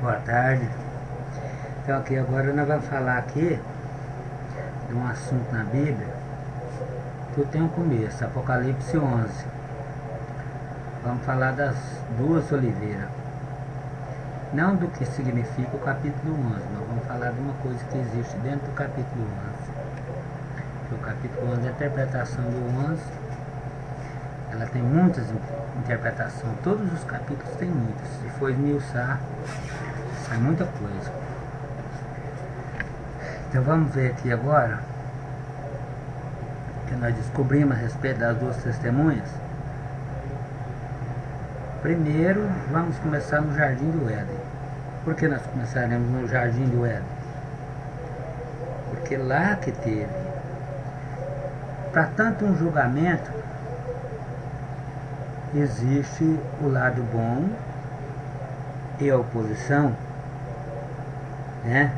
Boa tarde. Então aqui agora nós vamos falar aqui de um assunto na Bíblia. Tudo tem um começo, Apocalipse 11. Vamos falar das duas oliveiras. Não do que significa o capítulo 11, nós vamos falar de uma coisa que existe dentro do capítulo 11. Porque o capítulo 11 é a interpretação do 11. Ela tem muitas interpretações, todos os capítulos têm muitas. Se for esmiuçar, sai muita coisa. Então vamos ver aqui agora que nós descobrimos a respeito das duas testemunhas. Primeiro vamos começar no Jardim do Éden. Por que nós começaremos no Jardim do Éden? Porque lá que teve, para tanto um julgamento, existe o lado bom e a oposição, né?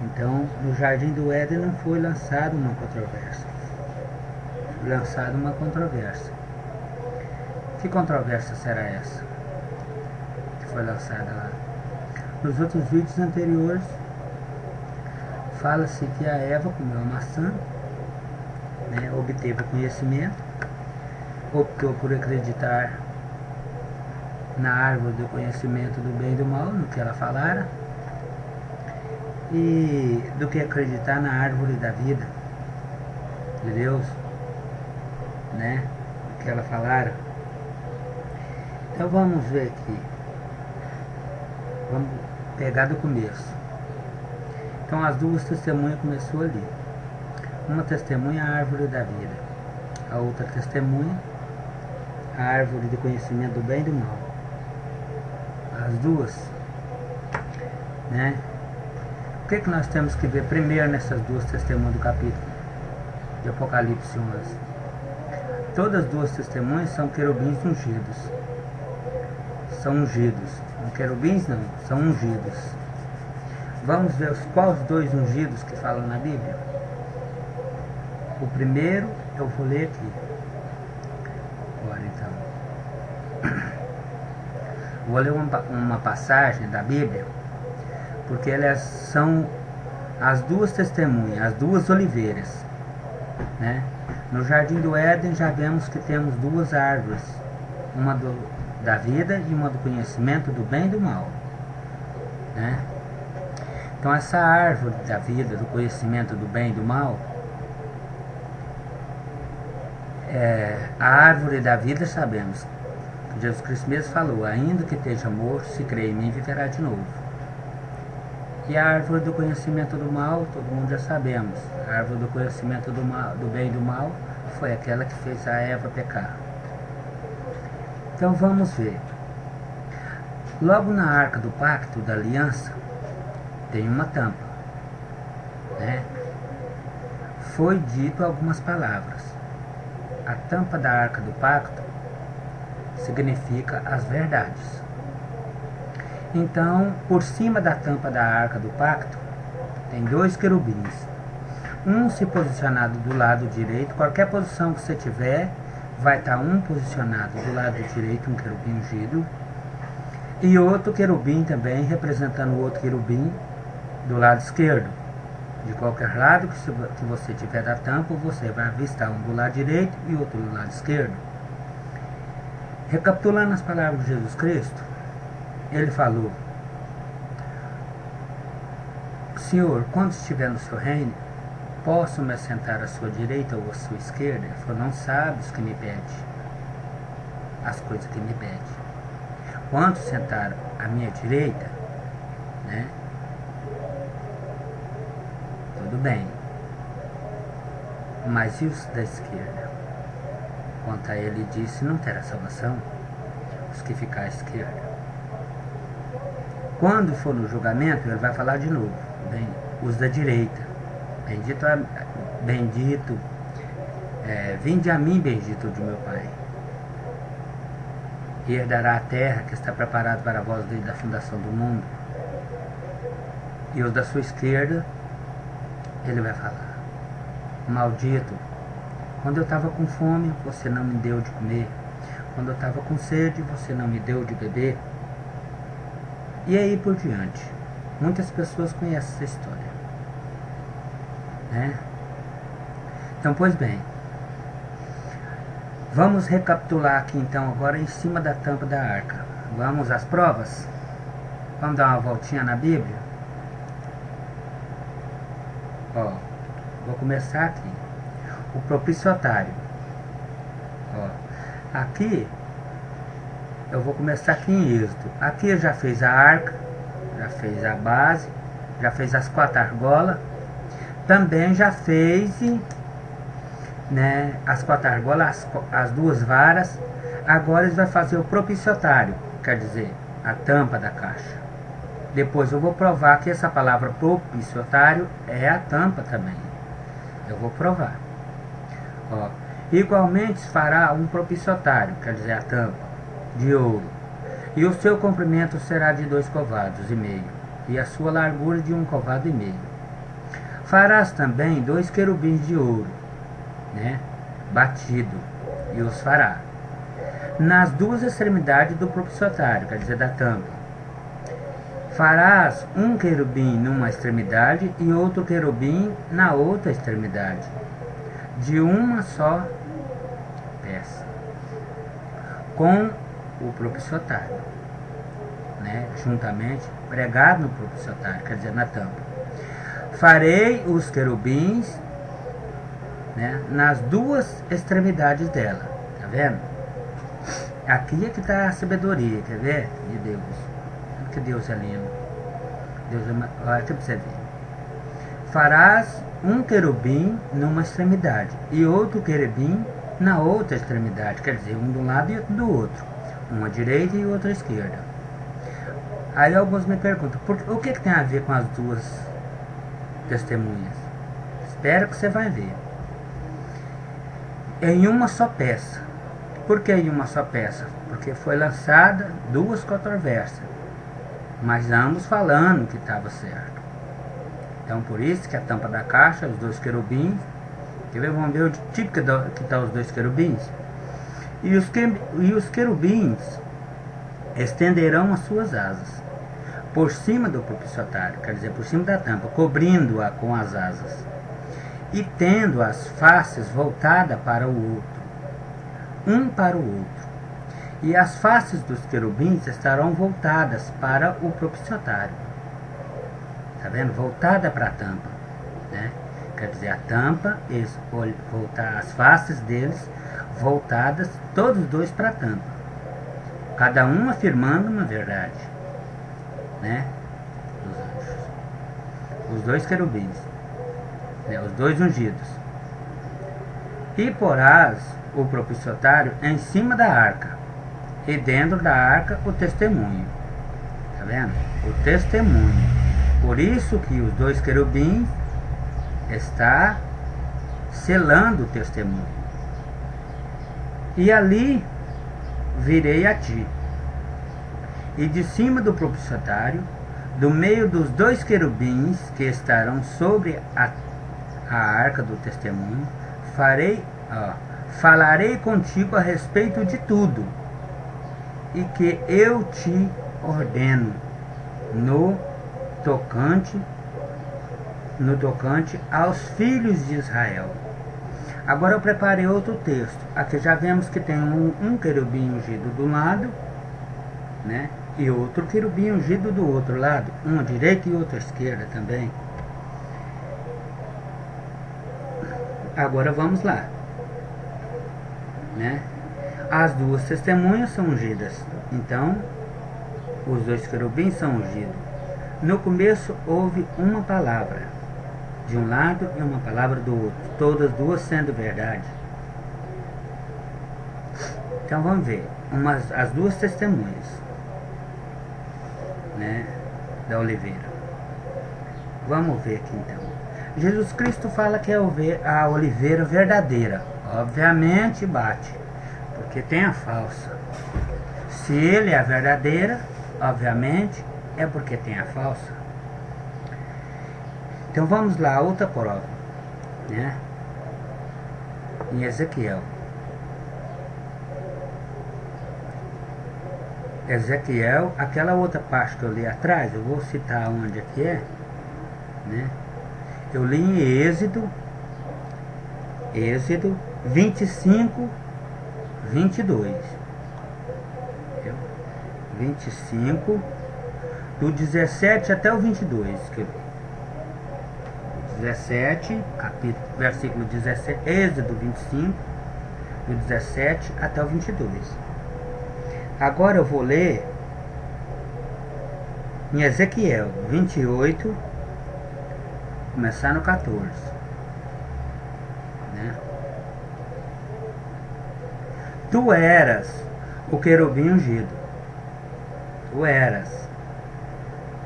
Então, no Jardim do Éden não foi lançada uma controvérsia. Foi lançada uma controvérsia. Que controvérsia será essa que foi lançada lá? Nos outros vídeos anteriores, fala-se que a Eva comeu a maçã, né, obteve o conhecimento, optou por acreditar na árvore do conhecimento do bem e do mal, no que ela falara, e do que acreditar na árvore da vida de Deus, né, no que ela falara. Então vamos ver aqui, vamos pegar do começo. Então as duas testemunhas começou ali. Uma testemunha a árvore da vida, a outra testemunha a árvore do conhecimento do bem e do mal. As duas, né? O que nós temos que ver primeiro nessas duas testemunhas do capítulo de Apocalipse 11? Todas as duas testemunhas são querubins ungidos. São ungidos. Não querubins não, são ungidos. Vamos ver quais dois ungidos que falam na Bíblia. O primeiro eu vou ler aqui. Agora então. Vou ler uma passagem da Bíblia, porque elas são as duas testemunhas, as duas oliveiras, né? No Jardim do Éden já vemos que temos duas árvores, uma da vida e uma do conhecimento do bem e do mal, né? Então essa árvore da vida, do conhecimento do bem e do mal, a árvore da vida sabemos, Jesus Cristo mesmo falou: ainda que esteja morto, se crê em mim, viverá de novo. E a árvore do conhecimento do mal, todo mundo já sabemos. A árvore do conhecimento do, mal, do bem e do mal foi aquela que fez a Eva pecar. Então vamos ver. Logo na arca do pacto, da aliança, tem uma tampa, né? Foi dito algumas palavras. A tampa da arca do pacto significa as verdades. Então, por cima da tampa da arca do pacto, tem dois querubins. Um se posicionado do lado direito, qualquer posição que você tiver, vai estar um posicionado do lado direito, um querubim ungido, e outro querubim também, representando o outro querubim, do lado esquerdo. De qualquer lado que você tiver da tampa, você vai avistar um do lado direito e outro do lado esquerdo. Recapitulando as palavras de Jesus Cristo, ele falou: Senhor, quando estiver no seu reino, posso me assentar à sua direita ou à sua esquerda? Ele falou: não sabes que me pede as coisas que me pede. Quando sentar à minha direita, né? Tudo bem. Mas e os da esquerda? Quanto a ele disse: não terá salvação os que ficar à esquerda. Quando for no julgamento, ele vai falar de novo: bem, os da direita, bendito, vinde a mim, bendito de meu Pai, e herdará a terra que está preparada para vós desde a fundação do mundo. E os da sua esquerda, ele vai falar: maldito, quando eu estava com fome, você não me deu de comer. Quando eu estava com sede, você não me deu de beber. E aí por diante. Muitas pessoas conhecem essa história, né? Então, pois bem, vamos recapitular aqui então agora em cima da tampa da arca. Vamos às provas? Vamos dar uma voltinha na Bíblia? Ó, vou começar aqui. O propiciatário. Ó, aqui, eu vou começar aqui em Êxodo. Aqui já fez a arca, já fez a base, já fez as 4 argolas. Também já fez, né, as 4 argolas, as 2 varas. Agora ele vai fazer o propiciatário, quer dizer, a tampa da caixa. Depois eu vou provar que essa palavra propiciatário é a tampa também. Eu vou provar. Ó, igualmente fará um propiciatário, quer dizer, a tampa, de ouro. E o seu comprimento será de 2 covados e meio, e a sua largura de 1 covado e meio. Farás também 2 querubins de ouro, né, batido, e os fará nas 2 extremidades do propiciatário, quer dizer, da tampa. Farás um querubim numa extremidade e outro querubim na outra extremidade, de uma só peça, com o propiciatário, né, juntamente, pregado no propiciatário, quer dizer, na tampa. Farei os querubins, né, nas 2 extremidades dela, tá vendo? Aqui é que está a sabedoria, quer ver? De Deus. Que Deus é lindo. Deus é, olha aqui pra você ver. Farás um querubim numa extremidade e outro querubim na outra extremidade, quer dizer, um de um lado e outro do outro, uma à direita e outra à esquerda. Aí alguns me perguntam, o que tem a ver com as 2 testemunhas? Espera que você vai ver. Em uma só peça. Por que em uma só peça? Porque foi lançada 2 controvérsias, mas ambos falando que estava certo. Então por isso que a tampa da caixa, os 2 querubins, vamos ver o tipo que estão os 2 querubins. E os querubins estenderão as suas asas por cima do propiciatário, quer dizer, por cima da tampa, cobrindo-a com as asas, e tendo as faces voltadas para o outro, um para o outro. E as faces dos querubins estarão voltadas para o propiciatário. Tá vendo? Voltada para a tampa, né? Quer dizer, a tampa, eles voltar as faces deles voltadas, todos os 2 para a tampa. Cada um afirmando uma verdade, né? Os anjos. Os 2 querubins, né? Os 2 ungidos. E porás o propiciatário em cima da arca, e dentro da arca o testemunho. Tá vendo? O testemunho. Por isso que os 2 querubins está selando o testemunho. E ali virei a ti. E de cima do propiciatário, do meio dos 2 querubins que estarão sobre a arca do testemunho, falarei contigo a respeito de tudo, e que eu te ordeno no tocante aos filhos de Israel. Agora eu preparei outro texto. Aqui já vemos que tem um querubim ungido do lado, né? E outro querubim ungido do outro lado, um à direita e outro à esquerda também. Agora vamos lá, né? As 2 testemunhas são ungidas, então os 2 querubins são ungidos. No começo houve uma palavra de um lado e uma palavra do outro, todas 2 sendo verdade. Então vamos ver as 2 testemunhas, né, da oliveira. Vamos ver aqui então. Jesus Cristo fala que é a oliveira verdadeira. Obviamente bate, porque tem a falsa. Se ele é a verdadeira, obviamente é porque tem a falsa. Então vamos lá, outra prova, né? Em Ezequiel. Ezequiel, aquela outra parte que eu li atrás, eu vou citar onde é que é, né? Eu li em Êxodo 25, 22. 25, do 17 até o 22, que eu li. 17, capítulo, versículo 17, Êxodo 25, do 17 até o 22. Agora eu vou ler em Ezequiel 28, começar no 14. Né? Tu eras o querubim ungido. Tu eras.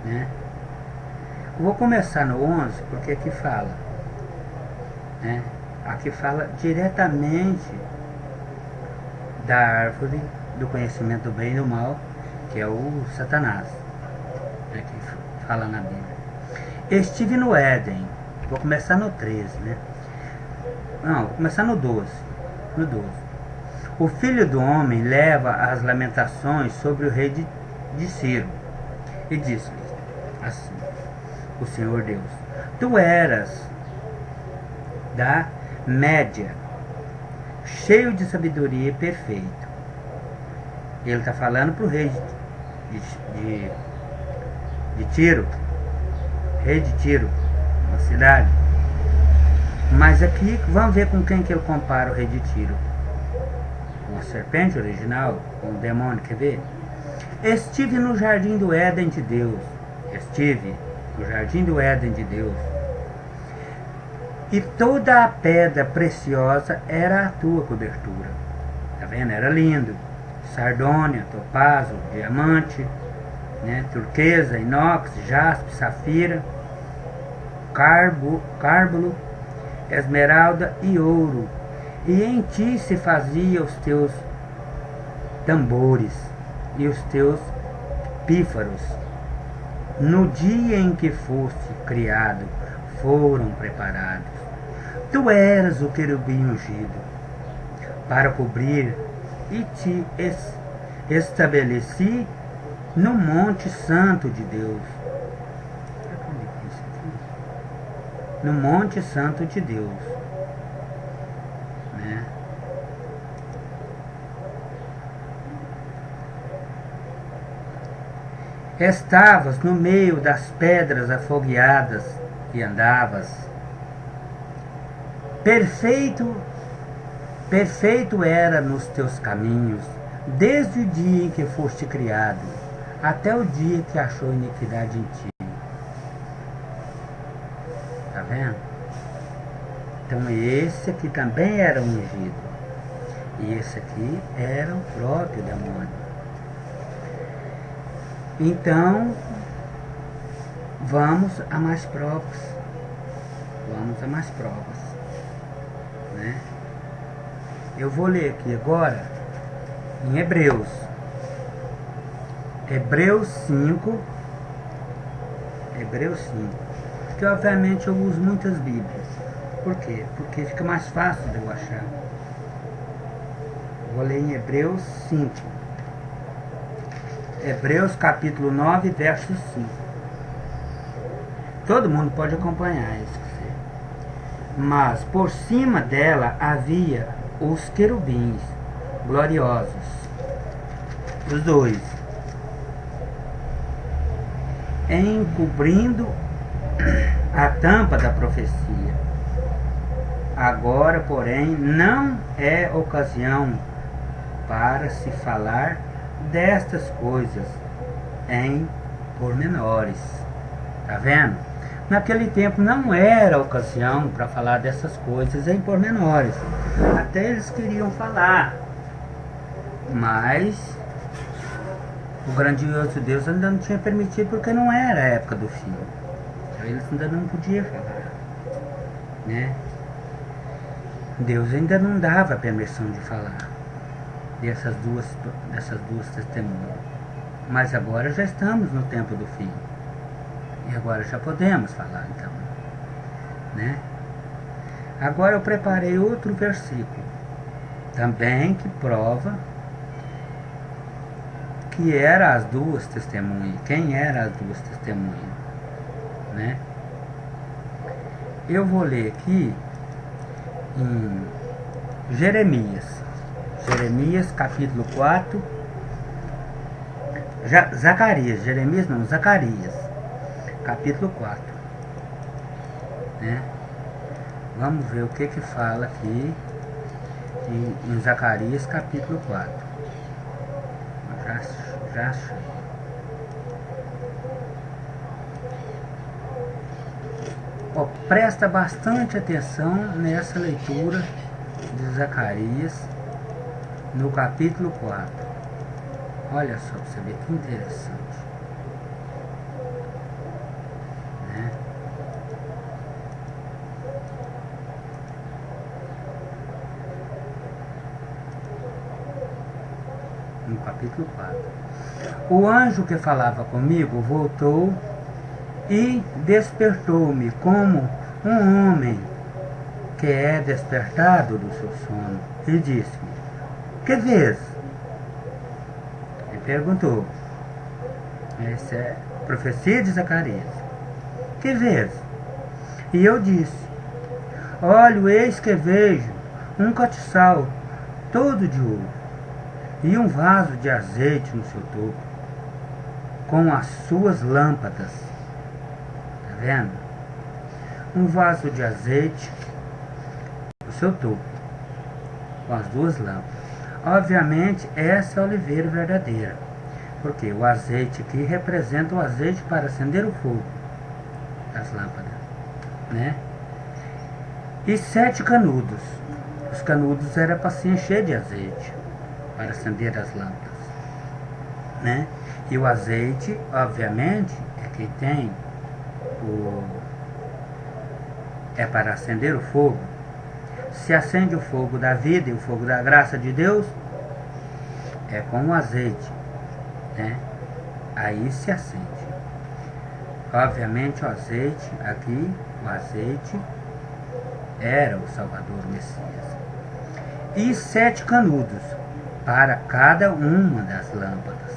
Né? Eu vou começar no 11, porque aqui fala. Né? Aqui fala diretamente da árvore do conhecimento do bem e do mal, que é o Satanás, né, que fala na Bíblia. Estive no Éden. Vou começar no 13, né? Não, vou começar no 12. No 12. O filho do homem leva as lamentações sobre o rei de Ciro e disse-lhe assim: o Senhor Deus, tu eras da Média, cheio de sabedoria e perfeito. Ele está falando para o rei de Tiro, rei de Tiro, uma cidade. Mas aqui, vamos ver com quem que ele compara o rei de Tiro. Com a serpente original, com o demônio, quer ver? Estive no jardim do Éden de Deus. Estive no jardim do Éden de Deus. E toda a pedra preciosa era a tua cobertura. Tá vendo? Era lindo. Sardônia, topázio, diamante, né? Turquesa, inox, jaspe, safira, cárbulo, esmeralda e ouro. E em ti se fazia os teus tambores e os teus pífaros. No dia em que foste criado, foram preparados. Tu eras o querubim ungido para cobrir, e te estabeleci no Monte Santo de Deus. No Monte Santo de Deus. Né? Estavas no meio das pedras afogueadas e andavas. Perfeito era nos teus caminhos, desde o dia em que foste criado, até o dia que achou iniquidade em ti. Tá vendo? Então esse aqui também era ungido. E esse aqui era o próprio demônio. Então, vamos a mais provas. Vamos a mais provas. Né? Eu vou ler aqui agora em Hebreus. Hebreus 5. Hebreus 5. Porque obviamente eu uso muitas Bíblias. Por quê? Porque fica mais fácil de eu achar. Vou ler em Hebreus 5. Hebreus capítulo 9, verso 5. Todo mundo pode acompanhar isso. Mas por cima dela havia os querubins gloriosos, os dois, encobrindo a tampa da profecia. Agora, porém, não é ocasião para se falar destas coisas em pormenores. Tá vendo? Naquele tempo não era ocasião para falar dessas coisas em pormenores. Até eles queriam falar, mas o grandioso Deus ainda não tinha permitido, porque não era a época do fim. Então eles ainda não podiam falar, né? Deus ainda não dava permissão de falar dessas duas testemunhas. Mas agora já estamos no tempo do fim. E agora já podemos falar, então. Né? Agora eu preparei outro versículo, também que prova que eram as duas testemunhas. Quem eram as duas testemunhas, né? Eu vou ler aqui em Jeremias capítulo 4. Zacarias capítulo 4, né? Vamos ver o que fala aqui em Zacarias capítulo 4. Já achei. Presta bastante atenção nessa leitura de Zacarias no capítulo 4. Olha só para você ver que interessante, né? No capítulo 4. O anjo que falava comigo voltou e despertou-me como um homem que é despertado do seu sono, e disse-me: que vês? Ele perguntou. Essa é a profecia de Zacarias. Que vês? E eu disse: olho, eis que vejo um castiçal todo de ouro e um vaso de azeite no seu topo, com as suas lâmpadas. Tá vendo? Um vaso de azeite no seu topo, com as duas lâmpadas. Obviamente, essa é a oliveira verdadeira, porque o azeite aqui representa o azeite para acender o fogo das lâmpadas, né? E 7 canudos. Os canudos eram para se encher de azeite, para acender as lâmpadas, né? E o azeite, obviamente, é que tem é para acender o fogo. Se acende o fogo da vida e o fogo da graça de Deus, é com o azeite, né? Aí se acende. Obviamente o azeite aqui, o azeite era o Salvador, o Messias. E 7 canudos para cada uma das lâmpadas,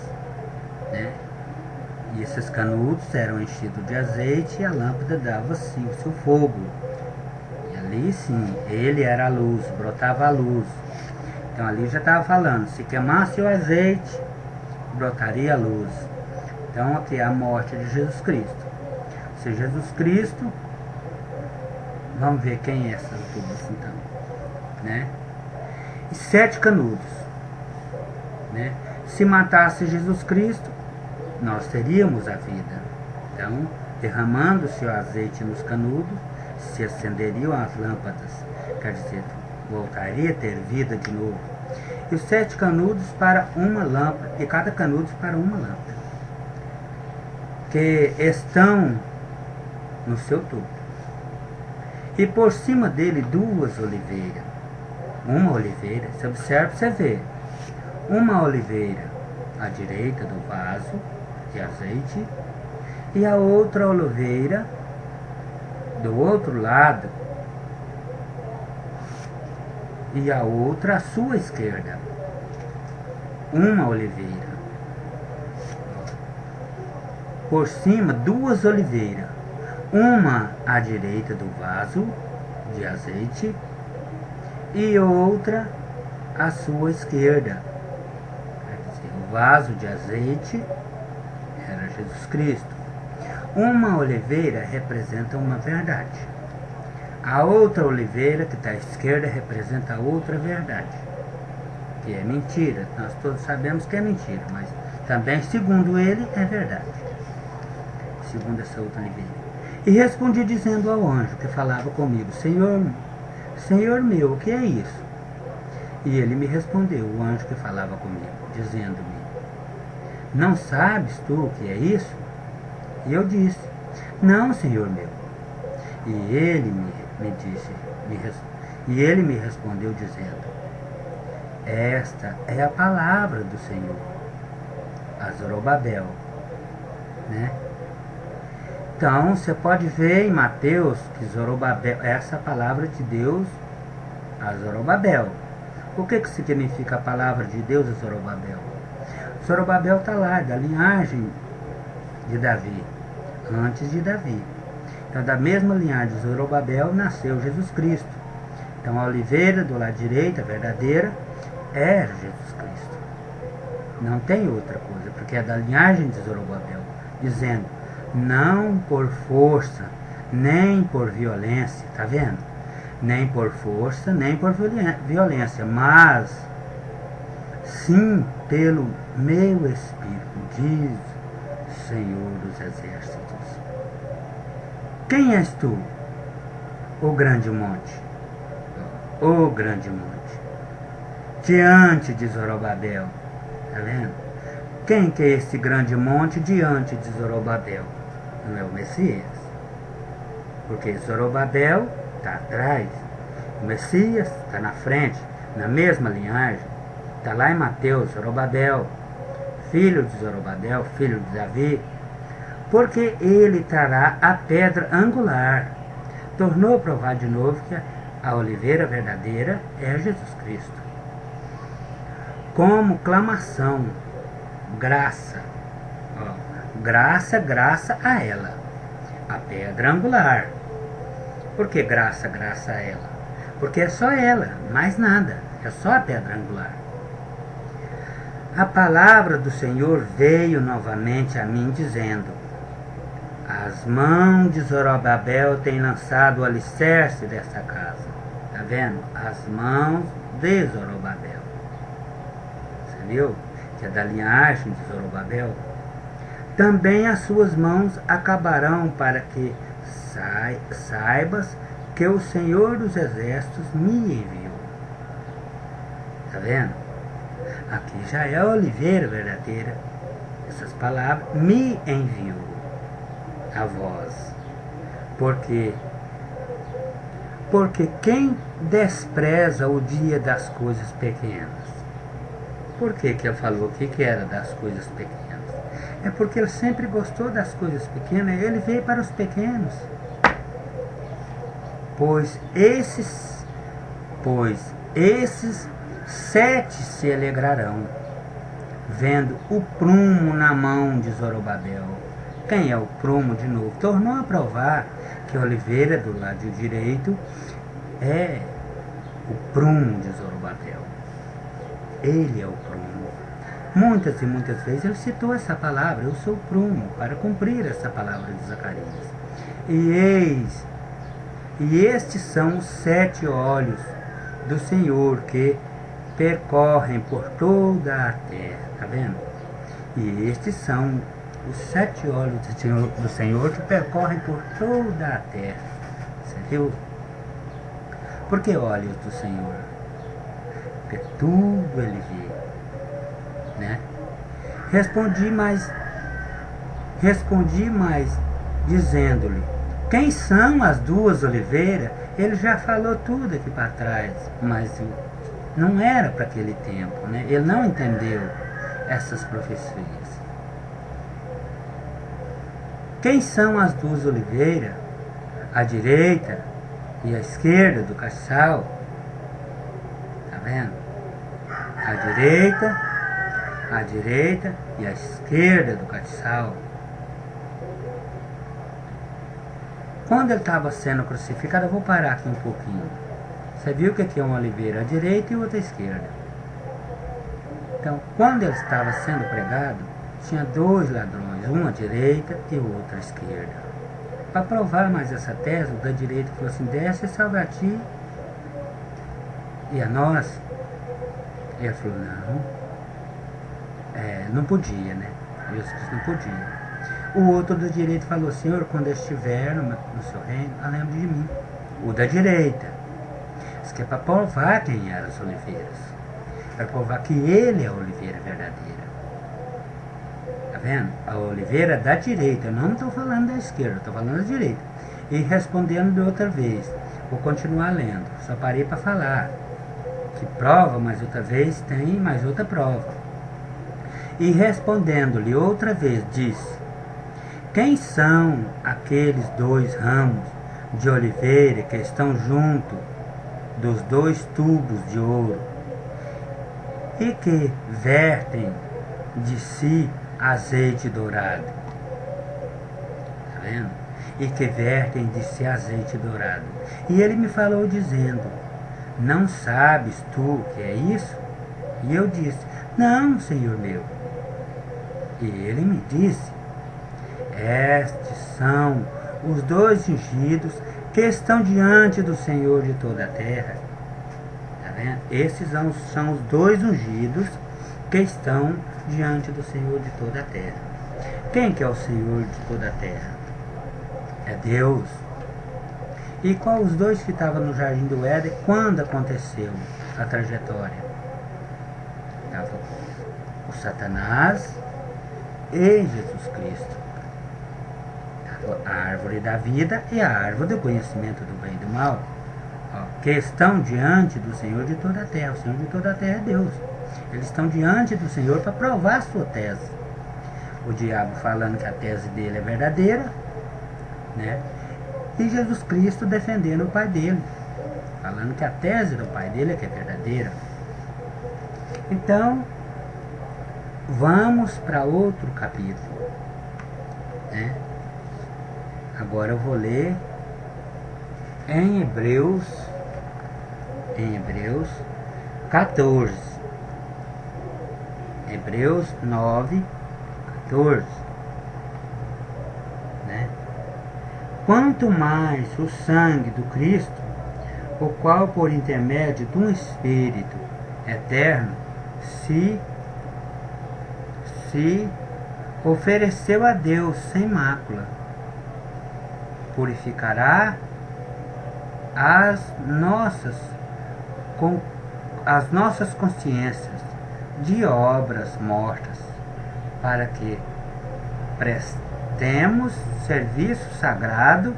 né? E esses canudos eram enchidos de azeite e a lâmpada dava assim o seu fogo. E ali sim, ele era a luz, brotava a luz. Então ali já estava falando, se queimasse o azeite, brotaria a luz. Então aqui é a morte de Jesus Cristo. Se Jesus Cristo, vamos ver quem é essas duas então, né? E 7 canudos, né? Se matasse Jesus Cristo, nós teríamos a vida. Então, derramando-se o azeite nos canudos, se acenderiam as lâmpadas, quer dizer, voltaria a ter vida de novo. E os 7 canudos para uma lâmpada, e cada canudo para uma lâmpada, que estão no seu topo. E por cima dele 2 oliveiras. Uma oliveira, você observa, você vê, uma oliveira à direita do vaso de azeite e a outra oliveira do outro lado e a outra à sua esquerda. Uma oliveira. Por cima 2 oliveiras, uma à direita do vaso de azeite e outra à sua esquerda. Quer dizer, o vaso de azeite era Jesus Cristo. Uma oliveira representa uma verdade. A outra oliveira que está à esquerda representa outra verdade, que é mentira. Nós todos sabemos que é mentira, mas também, segundo ele, é verdade. Segundo essa outra oliveira. E respondi dizendo ao anjo que falava comigo: Senhor meu, o que é isso? E ele me respondeu, o anjo que falava comigo, dizendo-me: não sabes tu o que é isso? E eu disse: não, Senhor meu. E ele me respondeu dizendo: esta é a palavra do Senhor a Zorobabel, né? Então, você pode ver em Mateus que Zorobabel, essa palavra de Deus a Zorobabel. O que significa a palavra de Deus a Zorobabel? Zorobabel está lá, da linhagem de Davi, antes de Davi. Então, da mesma linhagem de Zorobabel nasceu Jesus Cristo. Então, a oliveira do lado direito, a verdadeira, é Jesus Cristo. Não tem outra coisa, porque é da linhagem de Zorobabel, dizendo, não por força, nem por violência, tá vendo? Nem por força, nem por violência, mas sim pelo meu Espírito, diz o Senhor dos Exércitos. Quem és tu, o grande monte? O grande monte. Diante de Zorobabel. Está vendo? Quem que é esse grande monte diante de Zorobabel? Não é o Messias. Porque Zorobabel está atrás. O Messias está na frente, na mesma linhagem. Está lá em Mateus, Zorobabel, filho de Zorobabel, filho de Davi. Porque ele trará a pedra angular. Tornou a provar de novo que a oliveira verdadeira é Jesus Cristo. Como clamação, graça. Graça, graça a ela. A pedra angular. Por que graça, graça a ela? Porque é só ela, mais nada. É só a pedra angular. A palavra do Senhor veio novamente a mim dizendo, as mãos de Zorobabel têm lançado o alicerce desta casa. Está vendo? As mãos de Zorobabel. Você viu? Que é da linhagem de Zorobabel. Também as suas mãos acabarão para que saibas que o Senhor dos Exércitos me enviou. Está vendo? Aqui já é a oliveira verdadeira. Essas palavras, me enviou a vós. Porque quem despreza o dia das coisas pequenas? Por que ele falou o que era das coisas pequenas? É porque ele sempre gostou das coisas pequenas, ele veio para os pequenos. Pois esses 7 se alegrarão, vendo o prumo na mão de Zorobabel. Quem é o prumo de novo? Tornou a provar que a oliveira do lado direito é o prumo de Zorobabel. Ele é o prumo. Muitas e muitas vezes ele citou essa palavra, eu sou o prumo, para cumprir essa palavra de Zacarias. E estes são os 7 olhos do Senhor que percorrem por toda a terra. Está vendo? E estes são os 7 olhos do Senhor que percorrem por toda a terra. Você viu? Por que olhos do Senhor? Porque tudo ele vê, né? Respondi mais dizendo-lhe, quem são as 2 oliveiras? Ele já falou tudo aqui para trás, mas não era para aquele tempo, né? Ele não entendeu essas profecias. Quem são as 2 oliveiras? A direita e a esquerda do castiçal. Está vendo? A direita e a esquerda do castiçal. Quando ele estava sendo crucificado, eu vou parar aqui um pouquinho. Você viu que aqui é uma oliveira à direita e outra à esquerda. Então, quando ele estava sendo pregado, tinha 2 ladrões, um à direita e o outro à esquerda. Para provar mais essa tese, o da direita falou assim, desce e salva a ti e a nós. E ele falou, não podia, né? Jesus Cristo não podia. O outro da direita falou, Senhor, quando eu estiver no seu reino, lembre de mim. O da direita. Isso que é para provar quem eram as oliveiras. Para provar que ele é a oliveira verdadeira. Está vendo? A oliveira da direita. Eu não estou falando da esquerda, estou falando da direita. E respondendo de outra vez. Vou continuar lendo. Só parei para falar. Que prova, mas outra vez tem mais outra prova. E respondendo-lhe outra vez, disse, quem são aqueles 2 ramos de oliveira que estão junto dos 2 tubos de ouro e que vertem de si azeite dourado. Tá vendo? E que vertem de si azeite dourado. E ele me falou dizendo: não sabes tu o que é isso? E eu disse: não, Senhor meu. E ele me disse: estes são os dois ungidos que estão diante do Senhor de toda a terra. Tá vendo? Esses são os dois ungidos que estão diante do Senhor de toda a terra. Quem que é o Senhor de toda a terra? É Deus. E qual os dois que estavam no jardim do Éden quando aconteceu a trajetória? Estava o Satanás e Jesus Cristo. A árvore da vida e a árvore do conhecimento do bem e do mal, que estão diante do Senhor de toda a terra. O Senhor de toda a terra é Deus. Eles estão diante do Senhor para provar a sua tese. O diabo falando que a tese dele é verdadeira, né? E Jesus Cristo defendendo o pai dele, falando que a tese do pai dele é que é verdadeira. Então, vamos para outro capítulo, né? Agora eu vou ler em Hebreus 14. Hebreus 9, 14. Né? Quanto mais o sangue do Cristo, o qual por intermédio de um Espírito eterno se ofereceu a Deus sem mácula, purificará as nossas consciências de obras mortas, para que prestemos serviço sagrado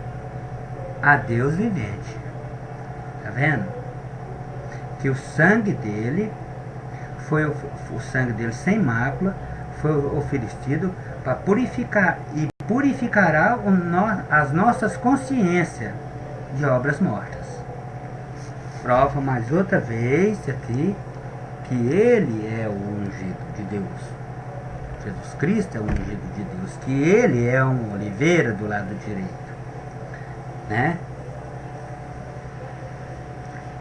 a Deus vivente. Tá vendo? Que o sangue dele foi o sangue dele sem mácula, foi oferecido para purificar, e purificará as nossas consciências de obras mortas. Prova mais outra vez aqui que ele é o ungido de Deus. Jesus Cristo é o ungido de Deus, que ele é um oliveira do lado direito, né?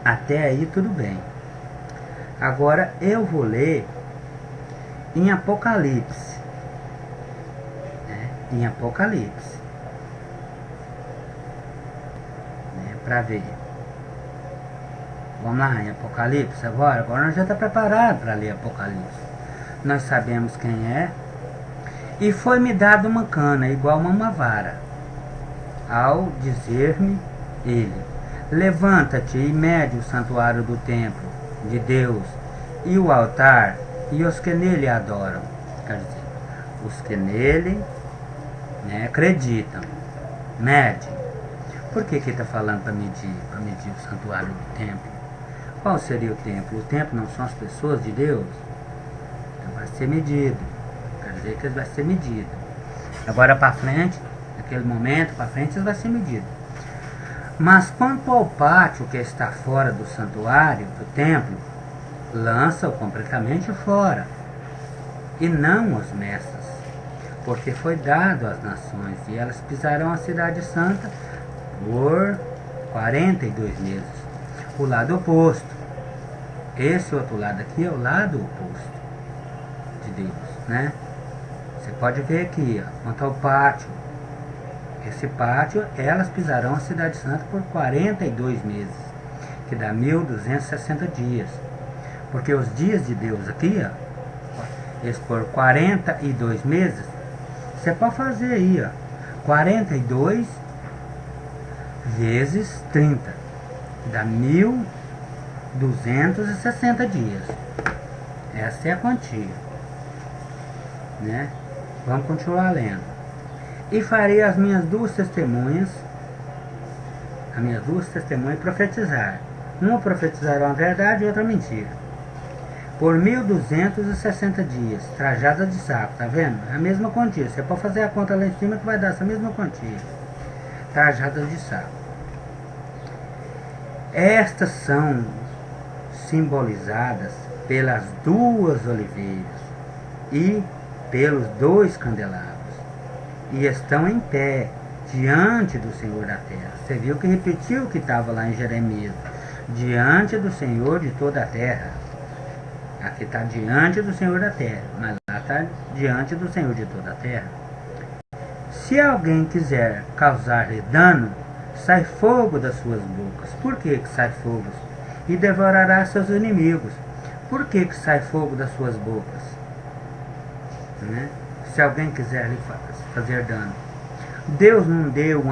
Até aí tudo bem. Agora eu vou ler em Apocalipse, né? Em Apocalipse, né? Para ver. Vamos lá, em Apocalipse agora. Agora nós já está preparado para ler Apocalipse. Nós sabemos quem é. E foi-me dado uma cana igual a uma vara, ao dizer-me ele: levanta-te e mede o santuário do templo de Deus e o altar e os que nele adoram. Quer dizer, os que nele, né, acreditam. Mede. Por que está falando para medir? Para medir o santuário do templo. Qual seria o templo? O templo não são as pessoas de Deus? Então vai ser medido. Quer dizer que ele vai ser medido. Agora para frente, naquele momento, para frente, ele vai ser medido. Mas quanto ao pátio que está fora do santuário, do templo, lança-o completamente fora, e não os mesas, porque foi dado às nações, e elas pisarão a cidade santa por 42 meses. O lado oposto. Esse outro lado aqui é o lado oposto de Deus, né? Você pode ver aqui, ó, quanto ao pátio. Esse pátio, elas pisarão a cidade santa por 42 meses, que dá 1260 dias. Porque os dias de Deus aqui, ó, eles por 42 meses, você pode fazer aí, ó, 42 vezes 30, que dá 1260 dias. Essa é a quantia, né? Vamos continuar lendo. E farei as minhas duas testemunhas profetizar. Uma profetizará a verdade e outra mentira. Por 1260 dias, trajada de saco, tá vendo? É a mesma quantia. Você pode fazer a conta lá em cima que vai dar essa mesma quantia. Trajada de saco. Estas são simbolizadas pelas duas oliveiras. e pelos 2 candelabros, e estão em pé diante do Senhor da terra. Você viu que repetiu o que estava lá em Jeremias, diante do Senhor de toda a terra. Aqui está diante do Senhor da terra, mas lá está diante do Senhor de toda a terra. Se alguém quiser causar-lhe dano, sai fogo das suas bocas. Por que sai fogo? E devorará seus inimigos. Por que sai fogo das suas bocas? Né? Se alguém quiser lhe fazer dano. Deus não deu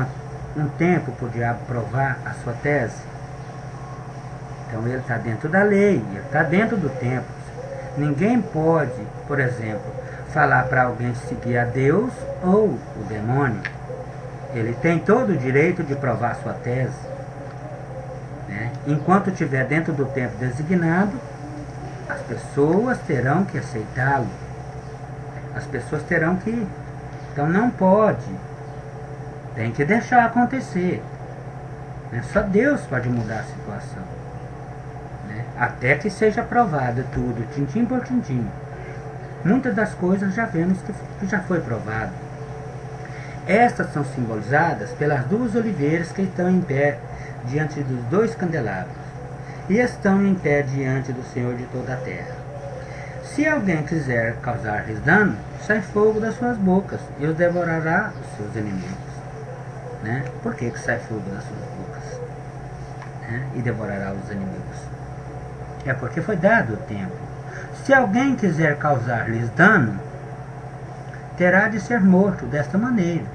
um tempo para o diabo provar a sua tese? Então ele está dentro da lei, ele está dentro do tempo. Ninguém pode, por exemplo, falar para alguém seguir a Deus ou o demônio. Ele tem todo o direito de provar sua tese, né? Enquanto estiver dentro do tempo designado, as pessoas terão que aceitá-lo. As pessoas terão que ir. Então não pode. Tem que deixar acontecer. Né? Só Deus pode mudar a situação. Né? Até que seja provado tudo, tintim por tintim. Muitas das coisas já vemos que já foi provado. Estas são simbolizadas pelas 2 oliveiras que estão em pé diante dos 2 candelabros, e estão em pé diante do Senhor de toda a terra. Se alguém quiser causar-lhes dano, sai fogo das suas bocas e os devorará os seus inimigos. Né? Por que sai fogo das suas bocas? Né? E devorará os inimigos. É porque foi dado o tempo. Se alguém quiser causar-lhes dano, terá de ser morto desta maneira.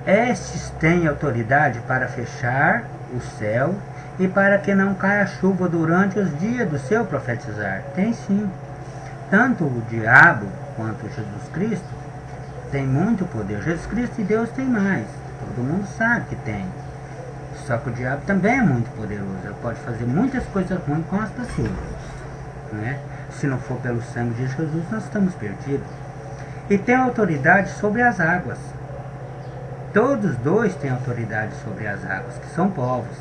Estes têm autoridade para fechar o céu e para que não caia chuva durante os dias do seu profetizar. Tem sim. Tanto o diabo quanto Jesus Cristo tem muito poder. Jesus Cristo e Deus tem mais. Todo mundo sabe que tem. Só que o diabo também é muito poderoso. Ele pode fazer muitas coisas ruins com as pessoas. Né? Se não for pelo sangue de Jesus, nós estamos perdidos. E tem autoridade sobre as águas. Todos 2 têm autoridade sobre as águas, que são povos.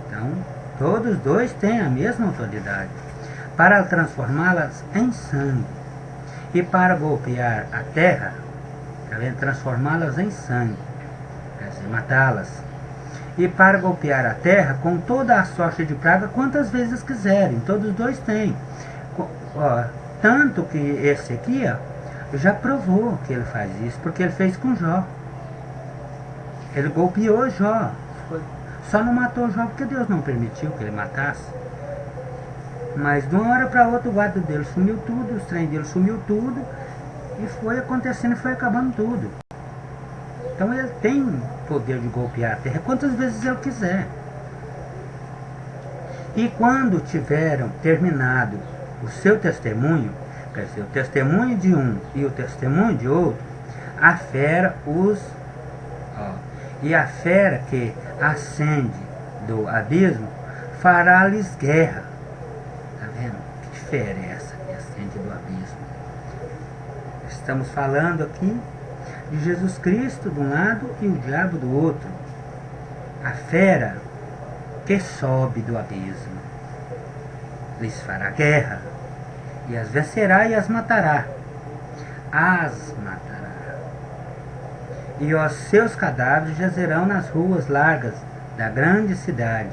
Então, todos 2 têm a mesma autoridade para transformá-las em sangue e para golpear a terra, transformá-las em sangue, quer dizer, matá-las, e para golpear a terra com toda a sorte de praga quantas vezes quiserem. Todos 2 têm. Tanto que esse aqui já provou que ele faz isso, porque ele fez com Jó. Ele golpeou Jó. Só não matou Jó porque Deus não permitiu que ele matasse. Mas de uma hora para outra o gado dele sumiu tudo, os trem dele sumiu tudo, e foi acontecendo e foi acabando tudo. Então ele tem poder de golpear a terra quantas vezes ele quiser. E quando tiveram terminado o seu testemunho, quer dizer, o testemunho de um e o testemunho de outro, a fera e a fera que ascende do abismo fará-lhes guerra. Está vendo? Que fera é essa que ascende do abismo? Estamos falando aqui de Jesus Cristo de um lado e o diabo do outro. A fera que sobe do abismo lhes fará guerra, e as vencerá e as matará. As matará. E os seus cadáveres jazerão nas ruas largas da grande cidade.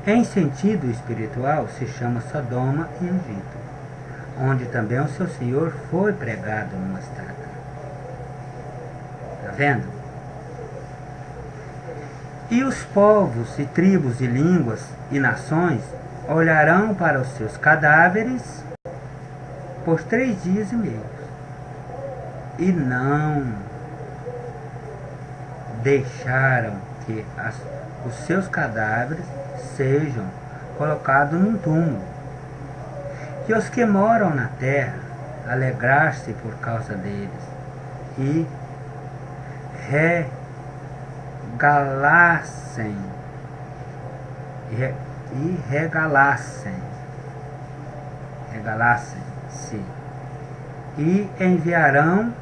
Em sentido espiritual, se chama Sodoma e Egito, onde também o seu Senhor foi pregado numa estaca. Está vendo? E os povos e tribos e línguas e nações olharão para os seus cadáveres por 3 dias e meio, e não deixaram que os seus cadáveres sejam colocados num túmulo. E os que moram na terra alegrar-se por causa deles e regalassem-se e enviarão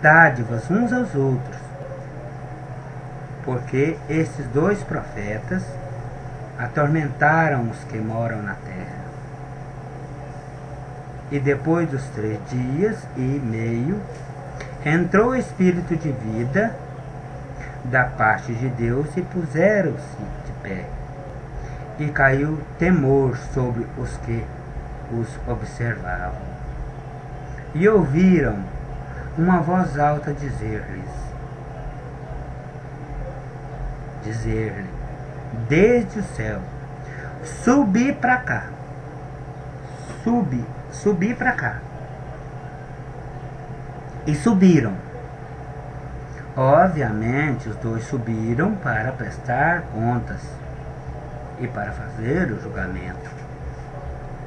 dádivas uns aos outros, porque esses 2 profetas atormentaram os que moram na terra. E depois dos 3 dias e meio, entrou o Espírito de vida da parte de Deus e puseram-se de pé. E caiu temor sobre os que os observavam. E ouviram uma voz alta dizer-lhe, desde o céu, subi para cá. Subi para cá. E subiram. Obviamente, os dois subiram para prestar contas e para fazer o julgamento,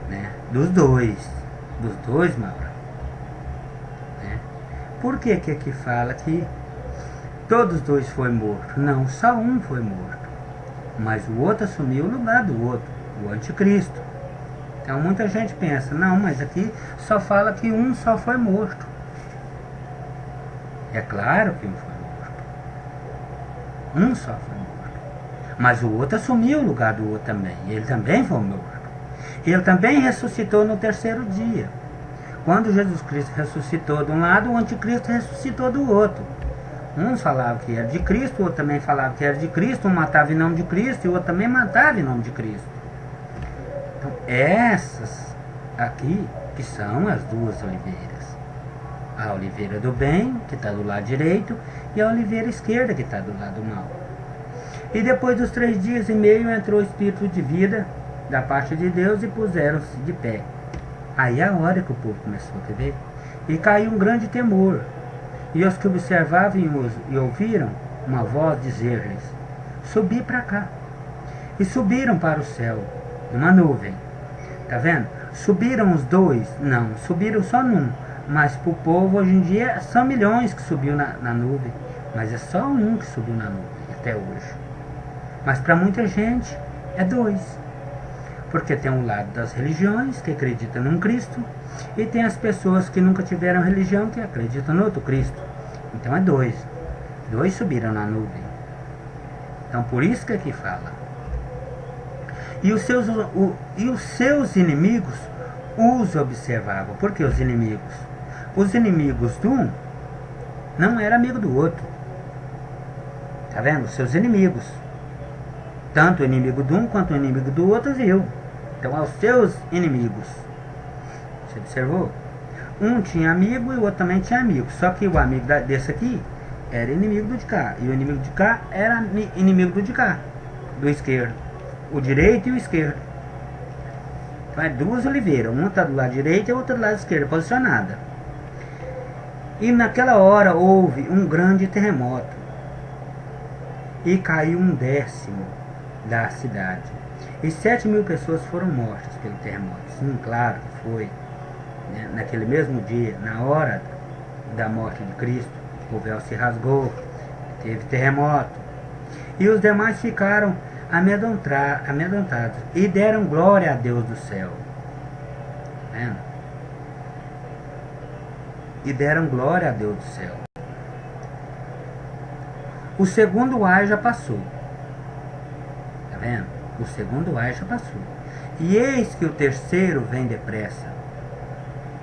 né? Dos dois, Maura, né? Por que aqui fala que todos os dois foram mortos? Não, só um foi morto, mas o outro assumiu o lugar do outro, o anticristo. Então muita gente pensa, não, mas aqui só fala que um só foi morto. É claro que um foi morto. Um só foi morto. Mas o outro assumiu o lugar do outro também. Ele também foi morto. Ele também ressuscitou no 3º dia. Quando Jesus Cristo ressuscitou de um lado, o anticristo ressuscitou do outro. Uns falavam que era de Cristo, o outro também falava que era de Cristo. Um matava em nome de Cristo e o outro também matava em nome de Cristo. Então, essas aqui que são as 2 oliveiras. A oliveira do bem, que está do lado direito, e a oliveira esquerda, que está do lado mal. E depois dos 3 dias e meio entrou o Espírito de vida da parte de Deus e puseram-se de pé. Aí é a hora que o povo começou a ver. E caiu um grande temor. E os que observavam e ouviram uma voz dizer-lhes, subi para cá. E subiram para o céu, numa nuvem. Tá vendo? Subiram os dois? Não, subiram só num. Mas para o povo hoje em dia são milhões que subiu na nuvem. Mas é só um que subiu na nuvem até hoje. Mas para muita gente é 2. Porque tem um lado das religiões que acreditam num Cristo e tem as pessoas que nunca tiveram religião que acreditam no outro Cristo. Então é 2. 2 subiram na nuvem. Então por isso que aqui fala. E os seus inimigos os observavam. Por que os inimigos? Os inimigos de um não eram amigo do outro. Tá vendo? Os seus inimigos. Tanto o inimigo de um quanto o inimigo do outro viu. Então, aos seus inimigos. Você observou? Um tinha amigo e o outro também tinha amigo. Só que o amigo desse aqui era inimigo do de cá. E o inimigo de cá era inimigo do de cá. Do esquerdo. O direito e o esquerdo. Então, é 2 oliveiras. Uma está do lado direito e a outra do lado esquerdo. Posicionada. E naquela hora houve um grande terremoto. E caiu 1/10 da cidade. E 7.000 pessoas foram mortas pelo terremoto. Sim, claro que foi. Né? Naquele mesmo dia, na hora da morte de Cristo, o véu se rasgou, teve terremoto. E os demais ficaram amedrontados e deram glória a Deus do céu. Né? E deram glória a Deus do céu. O segundo ar já passou. Tá vendo? O segundo ar já passou. E eis que o terceiro vem depressa.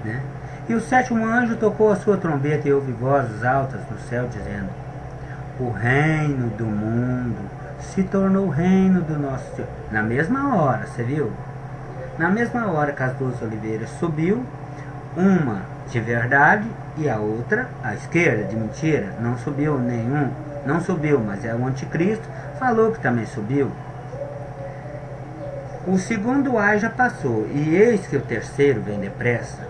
Né? E o 7º anjo tocou a sua trombeta e houve vozes altas no céu dizendo: o reino do mundo se tornou o reino do nosso Senhor. Na mesma hora, você viu? Na mesma hora que as 2 oliveiras subiu, uma de verdade e a outra, a esquerda, de mentira. Não subiu nenhum. Não subiu, mas é o anticristo, falou que também subiu. O segundo ar já passou, e eis que o terceiro vem depressa.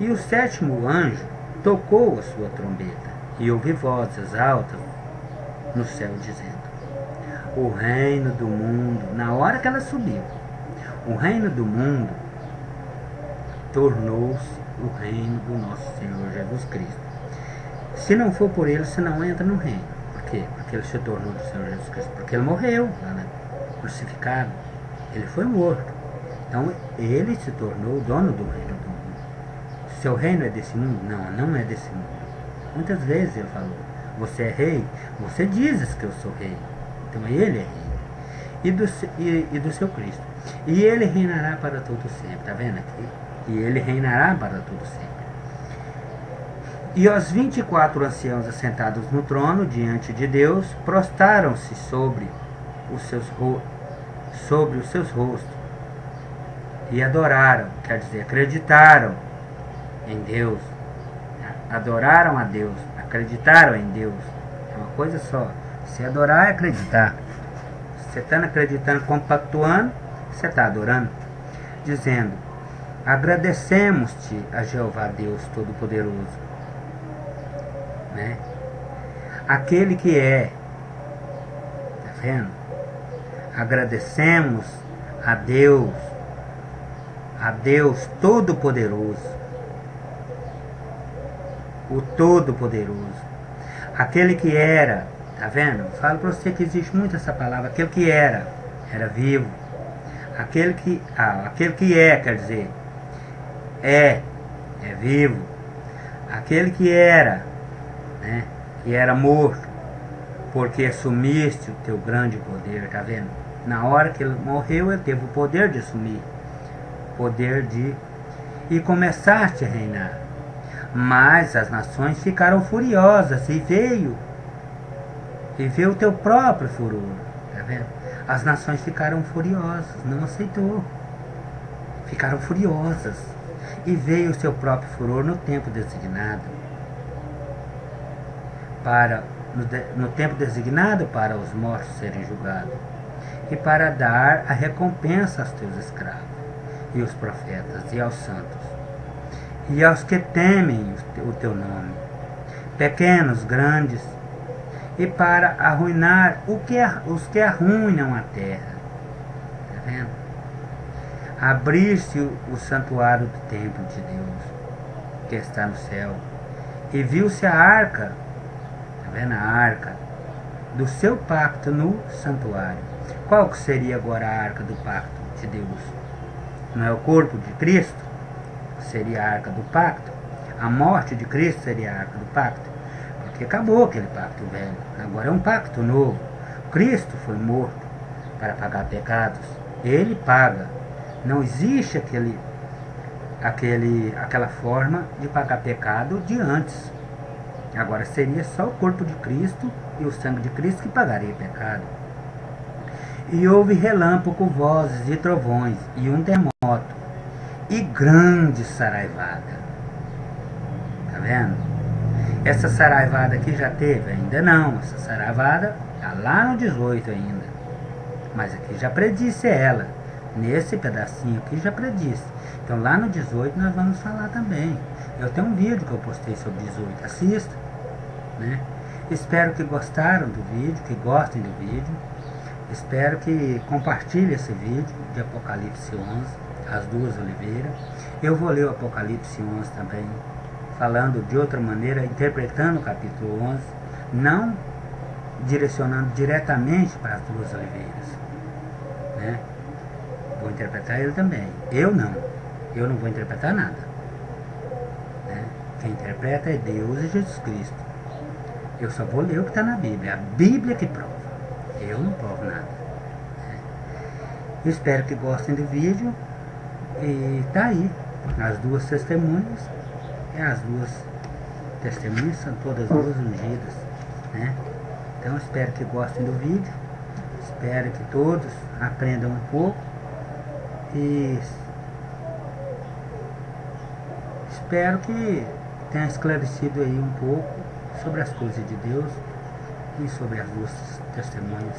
E o 7º anjo tocou a sua trombeta, e houve vozes altas no céu dizendo: o reino do mundo, na hora que ela subiu, o reino do mundo tornou-se o reino do nosso Senhor Jesus Cristo. Se não for por ele, você não entra no reino. Por quê? Porque ele se tornou do Senhor Jesus Cristo. Porque ele morreu, crucificado. Ele foi morto. Então, ele se tornou o dono do reino do mundo. Seu reino é desse mundo? Não, não é desse mundo. Muitas vezes ele falou: você é rei? Você dizes que eu sou rei. Então, ele é rei. e do seu Cristo. E ele reinará para todo sempre. Está vendo aqui? E ele reinará para todo sempre. E os 24 anciãos assentados no trono diante de Deus prostaram-se sobre os seus rostos e adoraram, quer dizer, acreditaram em Deus, adoraram a Deus, acreditaram em Deus. É uma coisa só. Se adorar é acreditar. Você está acreditando, compactuando, você está adorando, dizendo: agradecemos-te a Jeová Deus Todo-Poderoso, né? Aquele que é, tá vendo? Agradecemos a Deus Todo-Poderoso, o Todo-Poderoso, aquele que era, tá vendo? Falo para você que existe muito essa palavra, aquele que era vivo, aquele que é, quer dizer, é vivo, aquele que era, né? Que era morto, porque assumiste o teu grande poder, tá vendo? Na hora que ele morreu, ele teve o poder de assumir, e começaste a reinar. Mas as nações ficaram furiosas e veio o teu próprio furor, tá vendo? As nações ficaram furiosas, não aceitou, ficaram furiosas, e veio o seu próprio furor no tempo designado, no tempo designado para os mortos serem julgados, e para dar a recompensa aos teus escravos, e aos profetas, e aos santos, e aos que temem o teu nome, pequenos, grandes, e para arruinar os que arruinam a terra. Está vendo? Abriste o santuário do templo de Deus, que está no céu, e viu-se a arca, está vendo? A arca do seu pacto no santuário. Qual que seria agora a arca do pacto de Deus? Não é o corpo de Cristo? Seria a arca do pacto. A morte de Cristo seria a arca do pacto, porque acabou aquele pacto velho, agora é um pacto novo. Cristo foi morto para pagar pecados, ele paga. Não existe aquela forma de pagar pecado de antes. Agora seria só o corpo de Cristo e o sangue de Cristo que pagaria pecado. E houve relâmpago, vozes e trovões, e um terremoto, e grande saraivada. Tá vendo? Essa saraivada aqui já teve? Ainda não. Essa saraivada está lá no 18 ainda. Mas aqui já predisse ela. Nesse pedacinho aqui já predisse. Então lá no 18 nós vamos falar também. Eu tenho um vídeo que eu postei sobre 18. Assista, né? Espero que gostaram do vídeo, que gostem do vídeo. Espero que compartilhe esse vídeo de Apocalipse 11, as duas oliveiras. Eu vou ler o Apocalipse 11 também, falando de outra maneira, interpretando o capítulo 11, não direcionando diretamente para as duas oliveiras, né? Vou interpretar ele também. Eu não vou interpretar nada, né? Quem interpreta é Deus e Jesus Cristo. Eu só vou ler o que está na Bíblia, a Bíblia que prova. Eu não provo nada, né? Espero que gostem do vídeo. E tá aí, as duas testemunhas. As duas testemunhas são todas duas ungidas, né? Então espero que gostem do vídeo. Espero que todos aprendam um pouco. E espero que tenha esclarecido aí um pouco sobre as coisas de Deus e sobre as duas testemunhas.